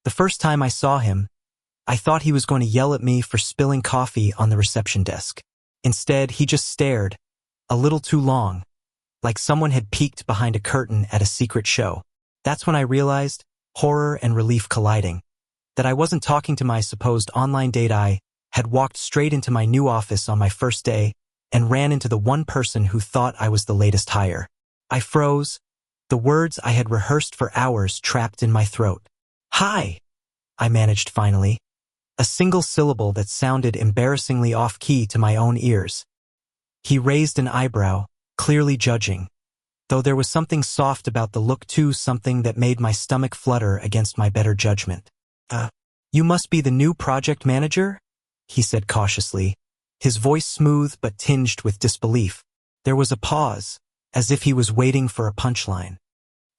The first time I saw him, I thought he was going to yell at me for spilling coffee on the reception desk. Instead, he just stared, a little too long, like someone had peeked behind a curtain at a secret show. That's when I realized, horror and relief colliding, that I wasn't talking to my supposed online date. I had walked straight into my new office on my first day and ran into the one person who thought I was the latest hire. I froze, the words I had rehearsed for hours trapped in my throat. "Hi," I managed finally, a single syllable that sounded embarrassingly off-key to my own ears. He raised an eyebrow, clearly judging, though there was something soft about the look too, something that made my stomach flutter against my better judgment. You must be the new project manager?" he said cautiously, his voice smooth but tinged with disbelief. There was a pause, as if he was waiting for a punchline.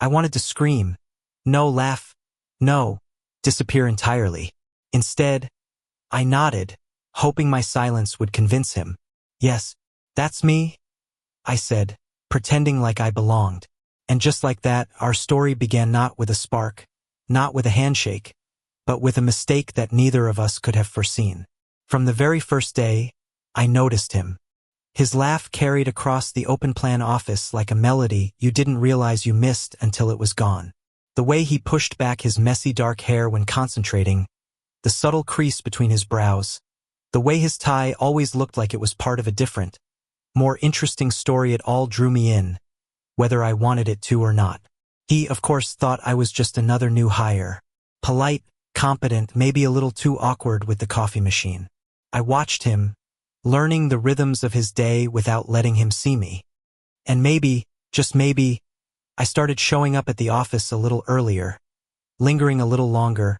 I wanted to scream, no, laugh, no, disappear entirely. Instead, I nodded, hoping my silence would convince him. "Yes, that's me," I said, pretending like I belonged. And just like that, our story began, not with a spark, not with a handshake, but with a mistake that neither of us could have foreseen. From the very first day, I noticed him. His laugh carried across the open-plan office like a melody you didn't realize you missed until it was gone. The way he pushed back his messy dark hair when concentrating, the subtle crease between his brows, the way his tie always looked like it was part of a different, more interesting story, it all drew me in, whether I wanted it to or not. He, of course, thought I was just another new hire. Polite, competent, maybe a little too awkward with the coffee machine. I watched him, learning the rhythms of his day without letting him see me. And maybe, just maybe, I started showing up at the office a little earlier, lingering a little longer,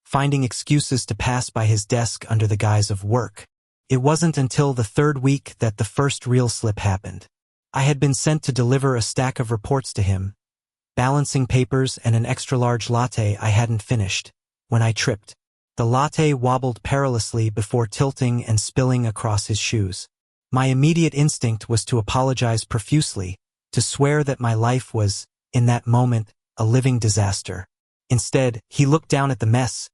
finding excuses to pass by his desk under the guise of work. It wasn't until the third week that the first real slip happened. I had been sent to deliver a stack of reports to him, balancing papers and an extra-large latte I hadn't finished, when I tripped. The latte wobbled perilously before tilting and spilling across his shoes. My immediate instinct was to apologize profusely, to swear that my life was, in that moment, a living disaster. Instead, he looked down at the mess,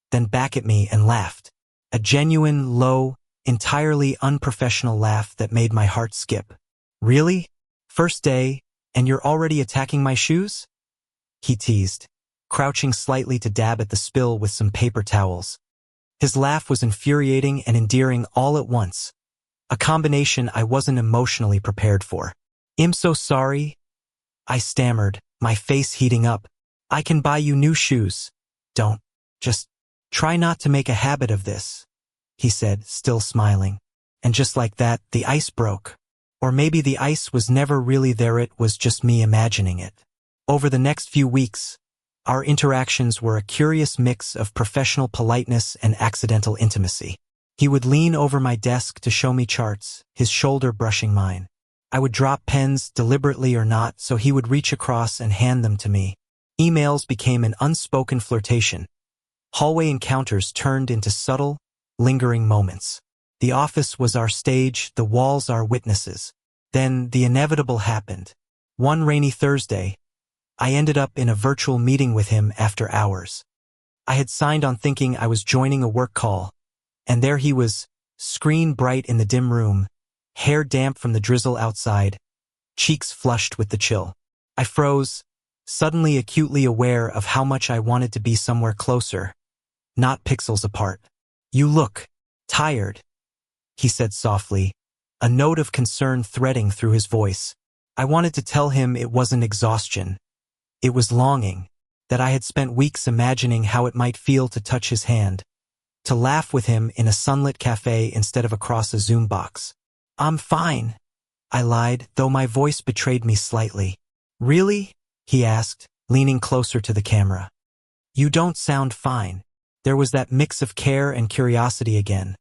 then back at me and laughed. A genuine, low, entirely unprofessional laugh that made my heart skip. "Really? First day, and you're already attacking my shoes?" he teased, crouching slightly to dab at the spill with some paper towels. His laugh was infuriating and endearing all at once, a combination I wasn't emotionally prepared for. "I'm so sorry," I stammered, my face heating up. "I can buy you new shoes. Don't. Just try not to make a habit of this," he said, still smiling. And just like that, the ice broke. Or maybe the ice was never really there, it was just me imagining it. Over the next few weeks, our interactions were a curious mix of professional politeness and accidental intimacy. He would lean over my desk to show me charts, his shoulder brushing mine. I would drop pens, deliberately or not, so he would reach across and hand them to me. Emails became an unspoken flirtation. Hallway encounters turned into subtle, lingering moments. The office was our stage, the walls our witnesses. Then the inevitable happened. One rainy Thursday, I ended up in a virtual meeting with him after hours. I had signed on thinking I was joining a work call, and there he was, screen bright in the dim room, hair damp from the drizzle outside, cheeks flushed with the chill. I froze, suddenly acutely aware of how much I wanted to be somewhere closer, not pixels apart. "You look tired," he said softly, a note of concern threading through his voice. I wanted to tell him it wasn't exhaustion. It was longing, that I had spent weeks imagining how it might feel to touch his hand, to laugh with him in a sunlit cafe instead of across a Zoom box. "I'm fine," I lied, though my voice betrayed me slightly. "Really?" he asked, leaning closer to the camera. "You don't sound fine." There was that mix of care and curiosity again,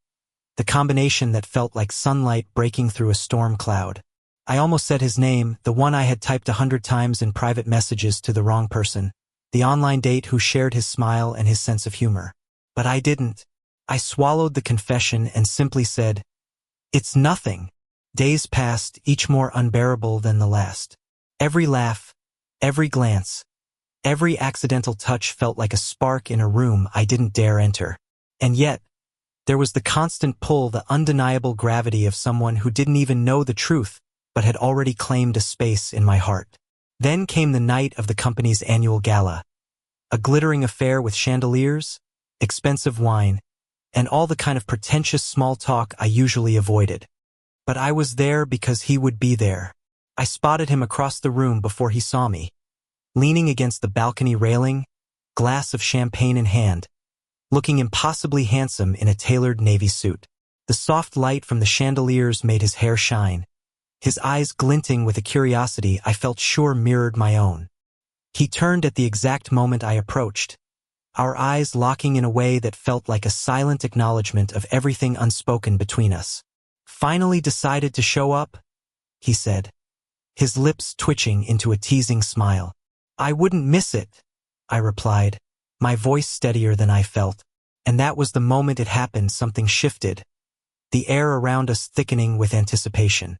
the combination that felt like sunlight breaking through a storm cloud. I almost said his name, the one I had typed 100 times in private messages to the wrong person, the online date who shared his smile and his sense of humor. But I didn't. I swallowed the confession and simply said, "It's nothing." Days passed, each more unbearable than the last. Every laugh, every glance, Every accidental touch felt like a spark in a room I didn't dare enter. And yet, there was the constant pull, the undeniable gravity of someone who didn't even know the truth, but had already claimed a space in my heart. Then came the night of the company's annual gala. A glittering affair with chandeliers, expensive wine, and all the kind of pretentious small talk I usually avoided. But I was there because he would be there. I spotted him across the room before he saw me, leaning against the balcony railing, glass of champagne in hand, looking impossibly handsome in a tailored navy suit. The soft light from the chandeliers made his hair shine, his eyes glinting with a curiosity I felt sure mirrored my own. He turned at the exact moment I approached, our eyes locking in a way that felt like a silent acknowledgement of everything unspoken between us. "Finally decided to show up?" he said, his lips twitching into a teasing smile. "I wouldn't miss it," I replied, my voice steadier than I felt. And that was the moment it happened. Something shifted, the air around us thickening with anticipation.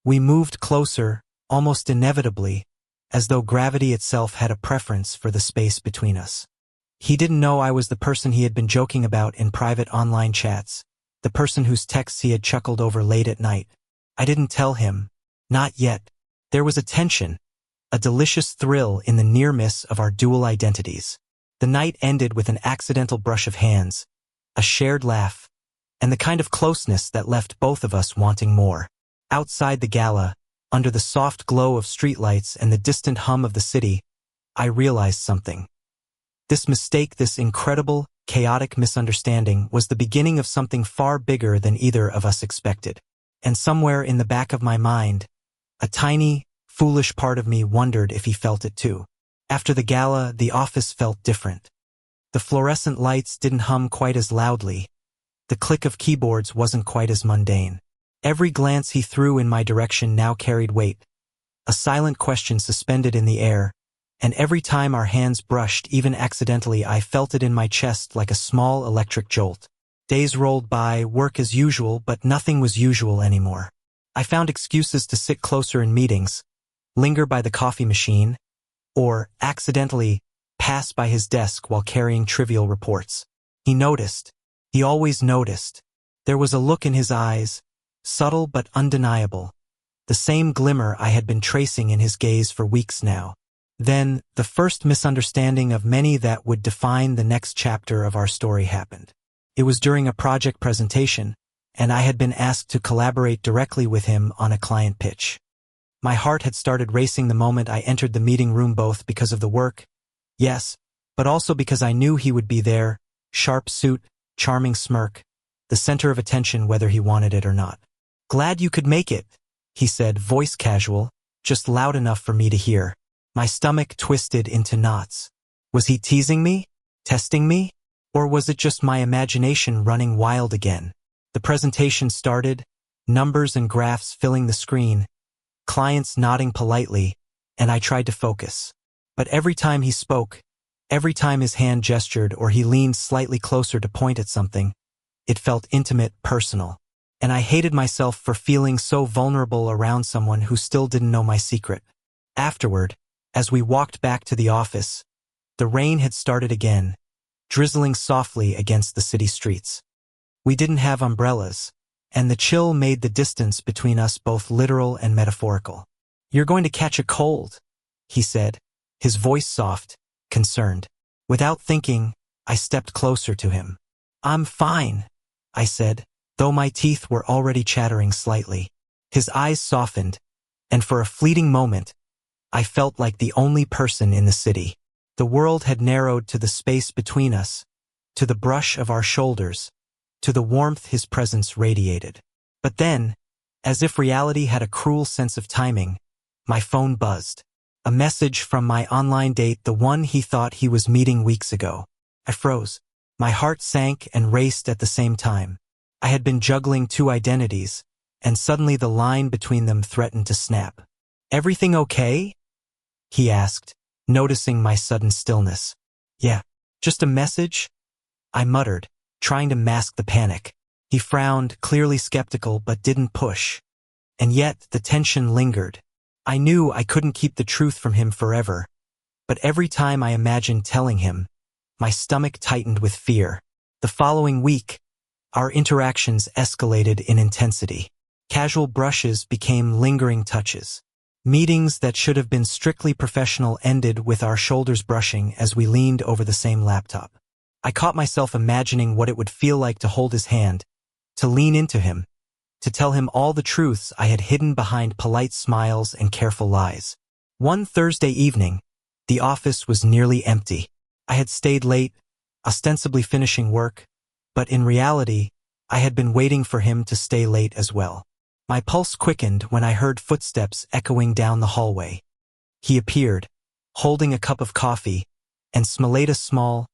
We moved closer, almost inevitably, as though gravity itself had a preference for the space between us. He didn't know I was the person he had been joking about in private online chats, the person whose texts he had chuckled over late at night. I didn't tell him. Not yet. There was a tension, a delicious thrill in the near-miss of our dual identities. The night ended with an accidental brush of hands, a shared laugh, and the kind of closeness that left both of us wanting more. Outside the gala, under the soft glow of streetlights and the distant hum of the city, I realized something. This mistake, this incredible, chaotic misunderstanding, was the beginning of something far bigger than either of us expected. And somewhere in the back of my mind, a tiny, foolish part of me wondered if he felt it too. After the gala, the office felt different. The fluorescent lights didn't hum quite as loudly. The click of keyboards wasn't quite as mundane. Every glance he threw in my direction now carried weight, a silent question suspended in the air, and every time our hands brushed, even accidentally, I felt it in my chest like a small electric jolt. Days rolled by, work as usual, but nothing was usual anymore. I found excuses to sit closer in meetings, linger by the coffee machine, or, accidentally, pass by his desk while carrying trivial reports. He noticed. He always noticed. There was a look in his eyes, subtle but undeniable, the same glimmer I had been tracing in his gaze for weeks now. Then, the first misunderstanding of many that would define the next chapter of our story happened. It was during a project presentation, and I had been asked to collaborate directly with him on a client pitch. My heart had started racing the moment I entered the meeting room, both because of the work, yes, but also because I knew he would be there, sharp suit, charming smirk, the center of attention whether he wanted it or not. "Glad you could make it," he said, voice casual, just loud enough for me to hear. My stomach twisted into knots. Was he teasing me? Testing me? Or was it just my imagination running wild again? The presentation started, numbers and graphs filling the screen, clients nodding politely, and I tried to focus. But every time he spoke, every time his hand gestured or he leaned slightly closer to point at something, it felt intimate, personal. And I hated myself for feeling so vulnerable around someone who still didn't know my secret. Afterward, as we walked back to the office, the rain had started again, drizzling softly against the city streets. We didn't have umbrellas, and the chill made the distance between us both literal and metaphorical. "You're going to catch a cold," he said, his voice soft, concerned. Without thinking, I stepped closer to him. "I'm fine," I said, though my teeth were already chattering slightly. His eyes softened, and for a fleeting moment, I felt like the only person in the city. The world had narrowed to the space between us, to the brush of our shoulders, to the warmth his presence radiated. But then, as if reality had a cruel sense of timing, my phone buzzed. A message from my online date, the one he thought he was meeting weeks ago. I froze. My heart sank and raced at the same time. I had been juggling two identities, and suddenly the line between them threatened to snap. "Everything okay?" he asked, noticing my sudden stillness. "Yeah, just a message," I muttered, trying to mask the panic. He frowned, clearly skeptical, but didn't push. And yet, the tension lingered. I knew I couldn't keep the truth from him forever, But every time I imagined telling him, my stomach tightened with fear. The following week, our interactions escalated in intensity. Casual brushes became lingering touches. Meetings that should have been strictly professional ended with our shoulders brushing as we leaned over the same laptop. I caught myself imagining what it would feel like to hold his hand, to lean into him, to tell him all the truths I had hidden behind polite smiles and careful lies. One Thursday evening, the office was nearly empty. I had stayed late, ostensibly finishing work, but in reality, I had been waiting for him to stay late as well. My pulse quickened when I heard footsteps echoing down the hallway. He appeared, holding a cup of coffee, and smiled a small,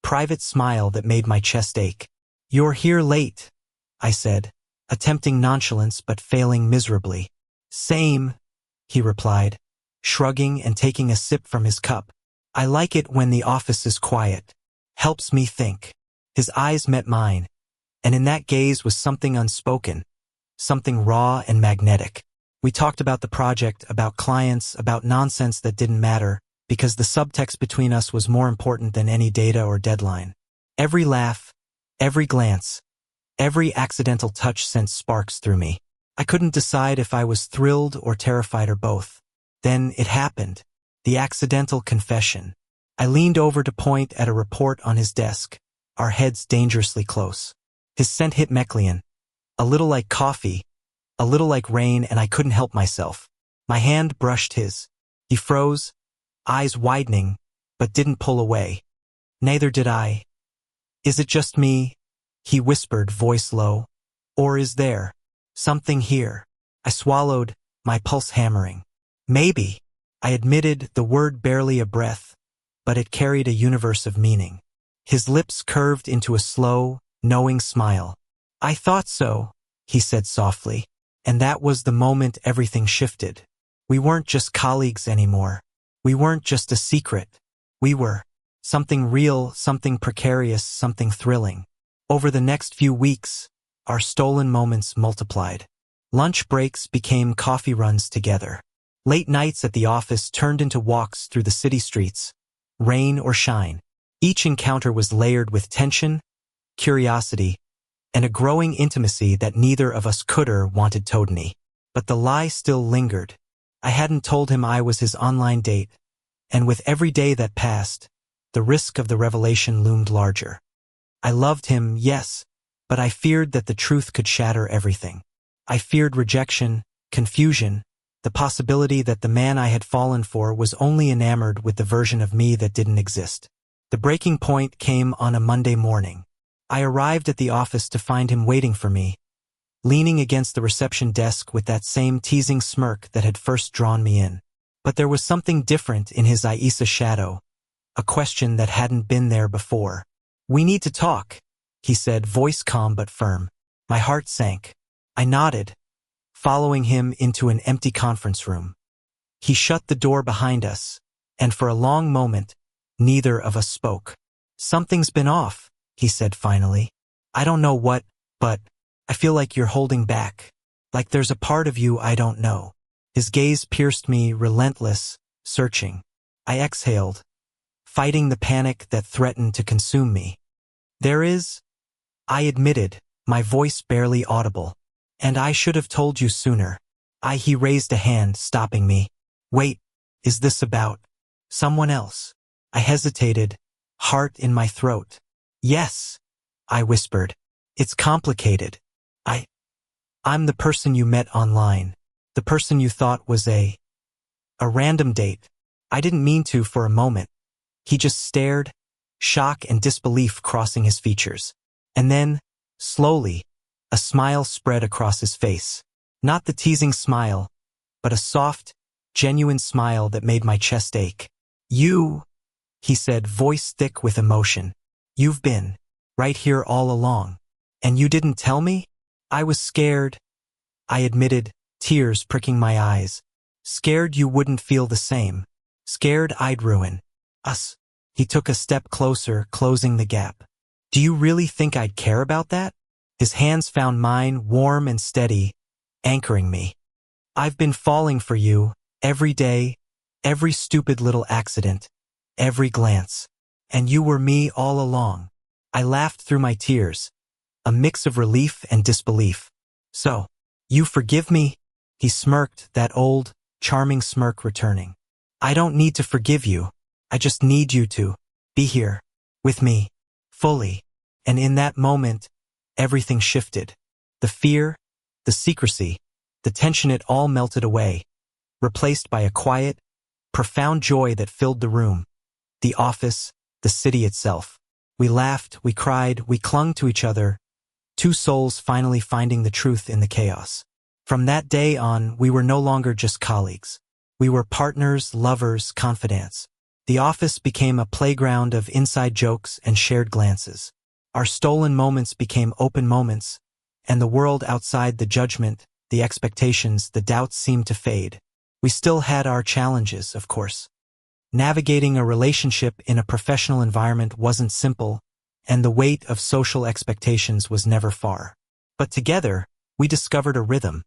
private smile that made my chest ache. "You're here late," I said, attempting nonchalance but failing miserably. "Same," he replied, shrugging and taking a sip from his cup. "I like it when the office is quiet. Helps me think." His eyes met mine, and in that gaze was something unspoken, something raw and magnetic. We talked about the project, about clients, about nonsense that didn't matter, because the subtext between us was more important than any data or deadline. Every laugh, every glance, every accidental touch sent sparks through me. I couldn't decide if I was thrilled or terrified or both. Then it happened. The accidental confession. I leaned over to point at a report on his desk, our heads dangerously close. His scent hit Meclean, a little like coffee, a little like rain, and I couldn't help myself. My hand brushed his. He froze, eyes widening, but didn't pull away. Neither did I. "Is it just me?" he whispered, voice low. "Or is there something here?" I swallowed, my pulse hammering. "Maybe," I admitted, the word barely a breath, but it carried a universe of meaning. His lips curved into a slow, knowing smile. "I thought so," he said softly, and that was the moment everything shifted. We weren't just colleagues anymore. We weren't just a secret. We were something real, something precarious, something thrilling. Over the next few weeks, our stolen moments multiplied. Lunch breaks became coffee runs together. Late nights at the office turned into walks through the city streets, rain or shine. Each encounter was layered with tension, curiosity, and a growing intimacy that neither of us could or wanted totally. But the lie still lingered. I hadn't told him I was his online date, and with every day that passed, the risk of the revelation loomed larger. I loved him, yes, but I feared that the truth could shatter everything. I feared rejection, confusion, the possibility that the man I had fallen for was only enamored with the version of me that didn't exist. The breaking point came on a Monday morning. I arrived at the office to find him waiting for me, leaning against the reception desk with that same teasing smirk that had first drawn me in. But there was something different in his Aisa shadow, a question that hadn't been there before. "We need to talk," he said, voice calm but firm. My heart sank. I nodded, following him into an empty conference room. He shut the door behind us, and for a long moment, neither of us spoke. "Something's been off," he said finally. "I don't know what, but I feel like you're holding back. Like there's a part of you I don't know." His gaze pierced me, relentless, searching. I exhaled, fighting the panic that threatened to consume me. "There is," I admitted, my voice barely audible. "And I should have told you sooner." He raised a hand, stopping me. "Wait, is this about someone else?" I hesitated, heart in my throat. "Yes," I whispered. "It's complicated. I'm the person you met online, the person you thought was a random date." I didn't mean to for a moment. He just stared, shock and disbelief crossing his features. And then, slowly, a smile spread across his face. Not the teasing smile, but a soft, genuine smile that made my chest ache. "You," he said, voice thick with emotion. "You've been right here all along. And you didn't tell me?" "I was scared," I admitted, tears pricking my eyes. "Scared you wouldn't feel the same. Scared I'd ruin us." He took a step closer, closing the gap. "Do you really think I'd care about that?" His hands found mine, warm and steady, anchoring me. "I've been falling for you, every day, every stupid little accident. every glance. And you were me all along. I laughed through my tears, a mix of relief and disbelief. So, you forgive me? He smirked, that old, charming smirk returning. I don't need to forgive you. I just need you to be here with me, fully. And in that moment, everything shifted. The fear, the secrecy, the tension, it all melted away, replaced by a quiet, profound joy that filled the room, the office, the city itself. We laughed, we cried, we clung to each other, two souls finally finding the truth in the chaos. From that day on, we were no longer just colleagues. We were partners, lovers, confidants. The office became a playground of inside jokes and shared glances. Our stolen moments became open moments, and the world outside, the judgment, the expectations, the doubts seemed to fade. We still had our challenges, of course. Navigating a relationship in a professional environment wasn't simple, and the weight of social expectations was never far. But together, we discovered a rhythm,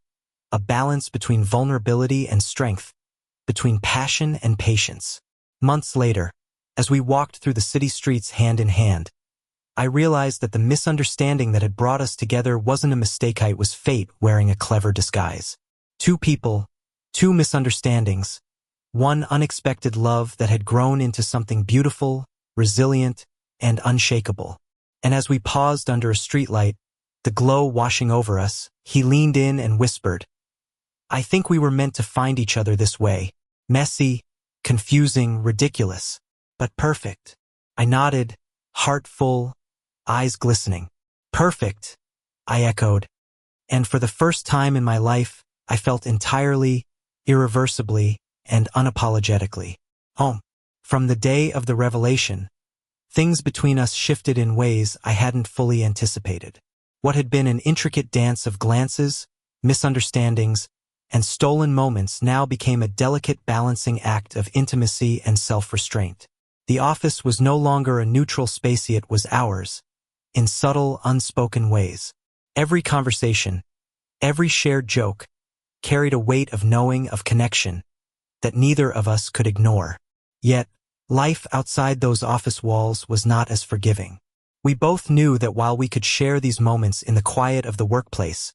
a balance between vulnerability and strength, between passion and patience. Months later, as we walked through the city streets hand in hand, I realized that the misunderstanding that had brought us together wasn't a mistake, it was fate wearing a clever disguise. Two people, two misunderstandings, one unexpected love that had grown into something beautiful, resilient, and unshakable. And as we paused under a streetlight, the glow washing over us, he leaned in and whispered, I think we were meant to find each other this way. Messy, confusing, ridiculous, but perfect. I nodded, heart full, eyes glistening. Perfect, I echoed. And for the first time in my life, I felt entirely, irreversibly, and unapologetically home. From the day of the revelation, things between us shifted in ways I hadn't fully anticipated. What had been an intricate dance of glances, misunderstandings, and stolen moments now became a delicate balancing act of intimacy and self-restraint. The office was no longer a neutral space, it was ours, in subtle, unspoken ways. Every conversation, every shared joke, carried a weight of knowing, of connection, that neither of us could ignore. Yet, life outside those office walls was not as forgiving. We both knew that while we could share these moments in the quiet of the workplace,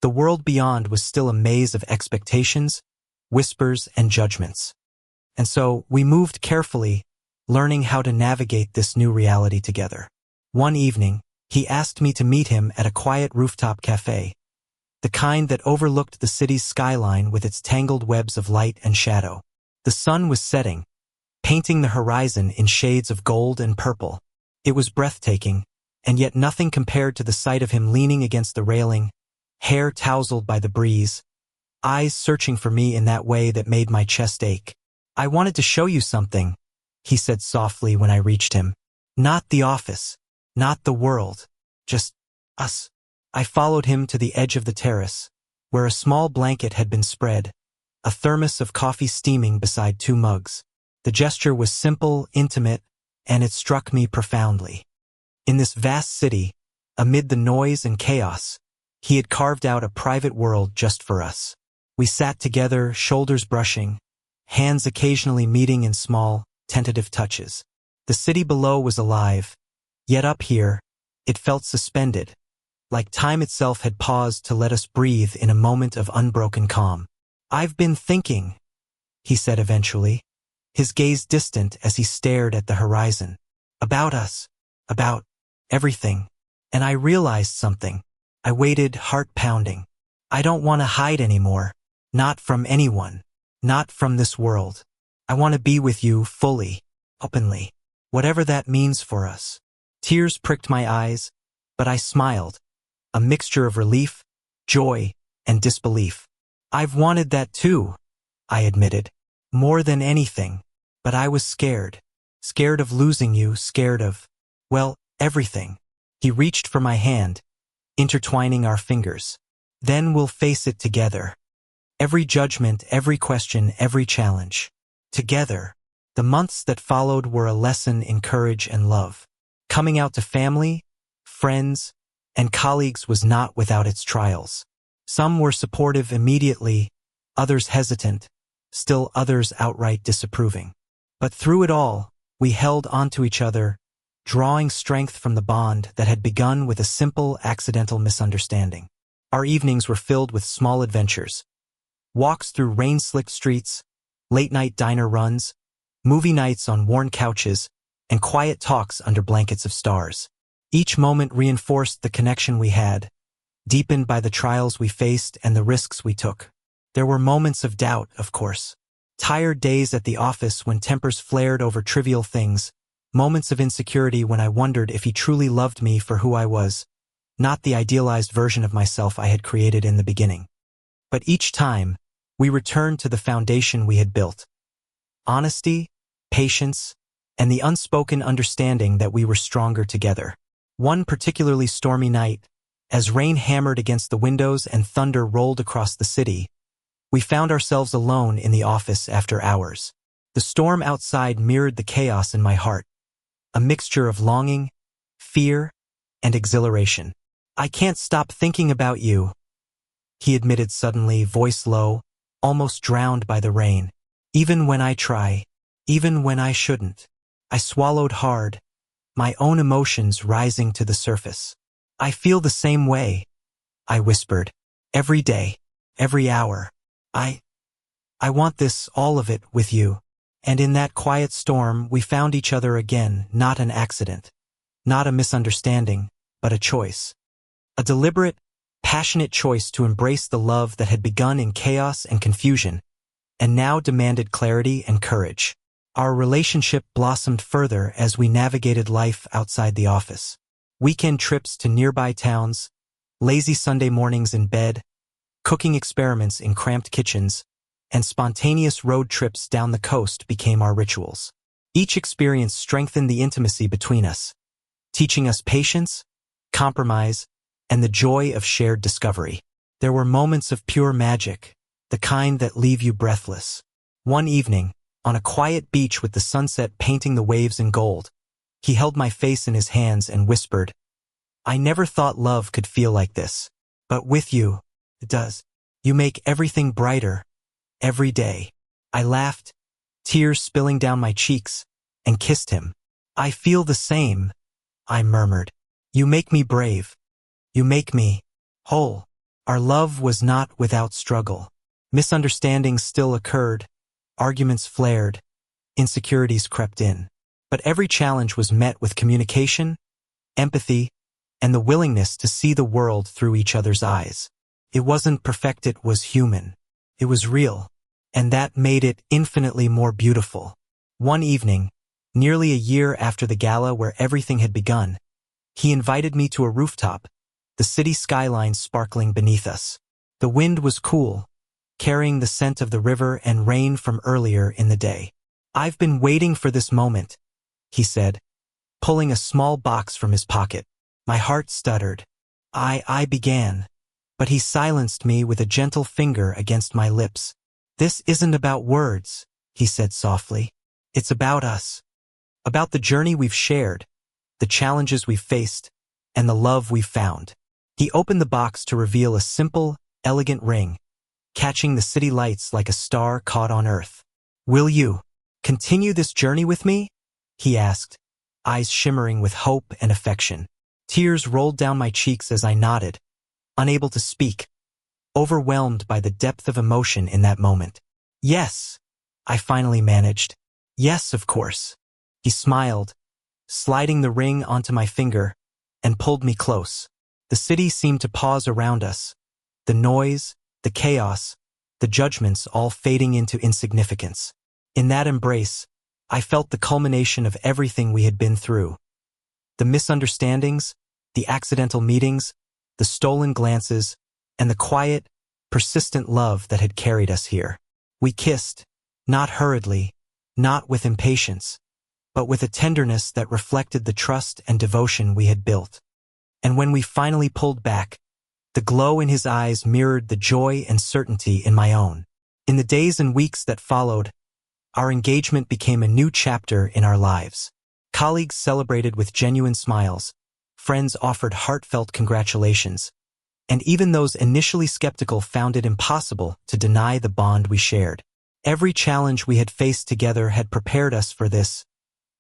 the world beyond was still a maze of expectations, whispers, and judgments. And so, we moved carefully, learning how to navigate this new reality together. One evening, he asked me to meet him at a quiet rooftop cafe, the kind that overlooked the city's skyline with its tangled webs of light and shadow. The sun was setting, painting the horizon in shades of gold and purple. It was breathtaking, and yet nothing compared to the sight of him leaning against the railing, hair tousled by the breeze, eyes searching for me in that way that made my chest ache. I wanted to show you something, he said softly when I reached him. Not the office, not the world, just us. I followed him to the edge of the terrace, where a small blanket had been spread, a thermos of coffee steaming beside two mugs. The gesture was simple, intimate, and it struck me profoundly. In this vast city, amid the noise and chaos, he had carved out a private world just for us. We sat together, shoulders brushing, hands occasionally meeting in small, tentative touches. The city below was alive, yet up here, it felt suspended, like time itself had paused to let us breathe in a moment of unbroken calm. I've been thinking, he said eventually, his gaze distant as he stared at the horizon. About us, about everything. And I realized something. I waited, heart pounding. I don't want to hide anymore. Not from anyone. Not from this world. I want to be with you fully, openly. Whatever that means for us. Tears pricked my eyes, but I smiled. A mixture of relief, joy, and disbelief. I've wanted that too, I admitted. More than anything. But I was scared. Scared of losing you, scared of, well, everything. He reached for my hand, intertwining our fingers. Then we'll face it together. Every judgment, every question, every challenge. Together. The months that followed were a lesson in courage and love. Coming out to family, friends, and colleagues was not without its trials. Some were supportive immediately, others hesitant, still others outright disapproving. But through it all, We held onto each other, drawing strength from the bond that had begun with a simple, accidental misunderstanding. Our evenings were filled with small adventures. Walks through rain-slicked streets, late-night diner runs, movie nights on worn couches, and quiet talks under blankets of stars. Each moment reinforced the connection we had, deepened by the trials we faced and the risks we took. There were moments of doubt, of course. Tired days at the office when tempers flared over trivial things, moments of insecurity when I wondered if he truly loved me for who I was, not the idealized version of myself I had created in the beginning. But each time, we returned to the foundation we had built. Honesty, patience, and the unspoken understanding that we were stronger together. One particularly stormy night, as rain hammered against the windows and thunder rolled across the city, we found ourselves alone in the office after hours. The storm outside mirrored the chaos in my heart, a mixture of longing, fear, and exhilaration. "I can't stop thinking about you," he admitted suddenly, voice low, almost drowned by the rain. "Even when I try, even when I shouldn't." I swallowed hard, my own emotions rising to the surface. "I feel the same way," I whispered. "Every day, every hour. I want this, all of it, with you." And in that quiet storm, we found each other again, not an accident, not a misunderstanding, but a choice. A deliberate, passionate choice to embrace the love that had begun in chaos and confusion, and now demanded clarity and courage. Our relationship blossomed further as we navigated life outside the office. Weekend trips to nearby towns, lazy Sunday mornings in bed, cooking experiments in cramped kitchens, and spontaneous road trips down the coast became our rituals. Each experience strengthened the intimacy between us, teaching us patience, compromise, and the joy of shared discovery. There were moments of pure magic, the kind that leave you breathless. One evening, on a quiet beach with the sunset painting the waves in gold, he held my face in his hands and whispered, "I never thought love could feel like this. But with you, it does. You make everything brighter, every day." I laughed, tears spilling down my cheeks, and kissed him. "I feel the same," I murmured. "You make me brave. You make me whole." Our love was not without struggle. Misunderstandings still occurred, arguments flared, insecurities crept in. But every challenge was met with communication, empathy, and the willingness to see the world through each other's eyes. It wasn't perfect, it was human. It was real, and that made it infinitely more beautiful. One evening, nearly a year after the gala where everything had begun, he invited me to a rooftop, the city skyline sparkling beneath us. The wind was cool, carrying the scent of the river and rain from earlier in the day. "I've been waiting for this moment," he said, pulling a small box from his pocket. My heart stuttered. I began, but he silenced me with a gentle finger against my lips. "This isn't about words," he said softly. "It's about us. About the journey we've shared, the challenges we've faced, and the love we've found." He opened the box to reveal a simple, elegant ring, catching the city lights like a star caught on earth. "Will you continue this journey with me?" he asked, eyes shimmering with hope and affection. Tears rolled down my cheeks as I nodded, unable to speak, overwhelmed by the depth of emotion in that moment. "Yes," I finally managed. "Yes, of course." He smiled, sliding the ring onto my finger, and pulled me close. The city seemed to pause around us, the noise, the chaos, the judgments all fading into insignificance. In that embrace, I felt the culmination of everything we had been through. The misunderstandings, the accidental meetings, the stolen glances, and the quiet, persistent love that had carried us here. We kissed, not hurriedly, not with impatience, but with a tenderness that reflected the trust and devotion we had built. And when we finally pulled back, the glow in his eyes mirrored the joy and certainty in my own. In the days and weeks that followed, our engagement became a new chapter in our lives. Colleagues celebrated with genuine smiles, friends offered heartfelt congratulations, and even those initially skeptical found it impossible to deny the bond we shared. Every challenge we had faced together had prepared us for this,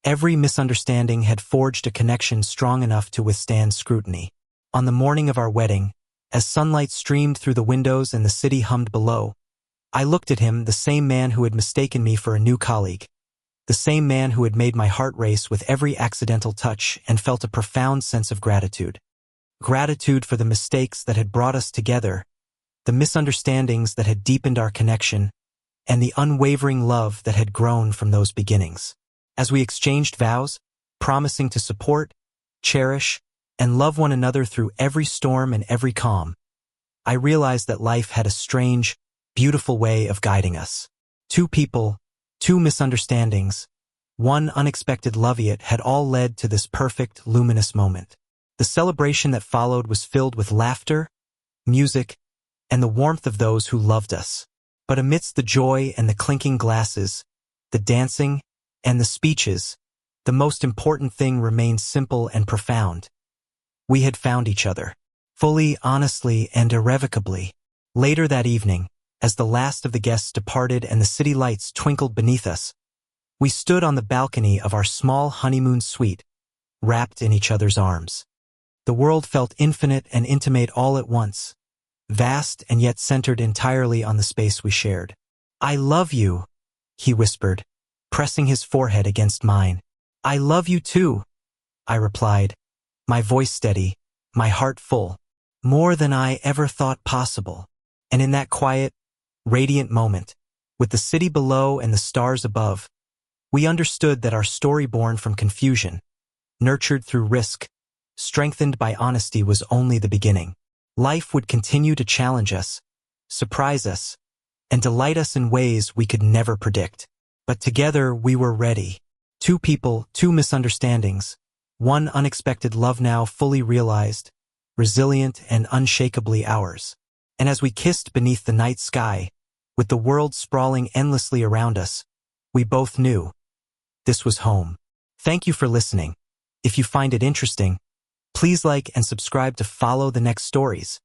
Every misunderstanding had forged a connection strong enough to withstand scrutiny. On the morning of our wedding, as sunlight streamed through the windows and the city hummed below, I looked at him, the same man who had mistaken me for a new colleague, the same man who had made my heart race with every accidental touch, and felt a profound sense of gratitude. Gratitude for the mistakes that had brought us together, the misunderstandings that had deepened our connection, and the unwavering love that had grown from those beginnings. As we exchanged vows, promising to support, cherish, and love one another through every storm and every calm, I realized that life had a strange, beautiful way of guiding us. Two people, two misunderstandings, one unexpected love-it had all led to this perfect, luminous moment. The celebration that followed was filled with laughter, music, and the warmth of those who loved us. But amidst the joy and the clinking glasses, the dancing, and the speeches, the most important thing remained simple and profound. We had found each other, fully, honestly, and irrevocably. Later that evening, as the last of the guests departed and the city lights twinkled beneath us, we stood on the balcony of our small honeymoon suite, wrapped in each other's arms. The world felt infinite and intimate all at once, vast and yet centered entirely on the space we shared. "I love you," he whispered, pressing his forehead against mine. "I love you too," I replied, my voice steady, my heart full, more than I ever thought possible. And in that quiet, radiant moment, with the city below and the stars above, we understood that our story born from confusion, nurtured through risk, strengthened by honesty, was only the beginning. Life would continue to challenge us, surprise us, and delight us in ways we could never predict. But together we were ready. Two people, two misunderstandings, one unexpected love now fully realized, resilient and unshakably ours. And as we kissed beneath the night sky, with the world sprawling endlessly around us, we both knew this was home. Thank you for listening. If you find it interesting, please like and subscribe to follow the next stories.